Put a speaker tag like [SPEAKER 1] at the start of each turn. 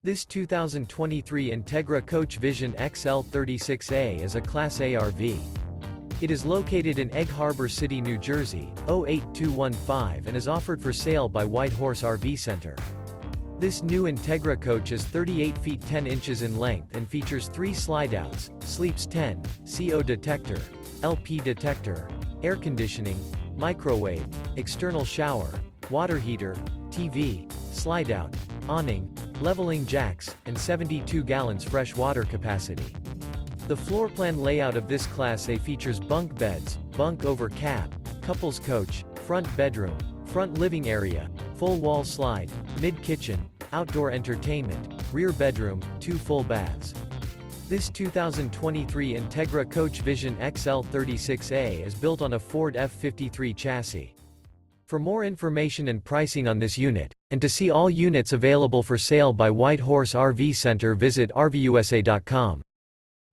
[SPEAKER 1] This 2023 Entegra Coach Vision XL 36A is a Class A RV. It is located in Egg Harbor City, New Jersey, 08215 and is offered for sale by White Horse RV Center. This new Entegra Coach is 38 feet 10 inches in length and features 3 slideouts, sleeps 10, CO detector, LP detector, air conditioning, microwave, external shower, water heater, TV, slideout, awning, leveling jacks, and 72 gallons fresh water capacity. The floor plan layout of this Class A features bunk beds, bunk over cab, couples coach, front bedroom, front living area, full wall slide, mid-kitchen, outdoor entertainment, rear bedroom, 2 full baths. This 2023 Entegra Coach Vision XL 36A is built on a Ford F53 chassis. For more information and pricing on this unit, and to see all units available for sale by White Horse RV Center, visit RVUSA.com.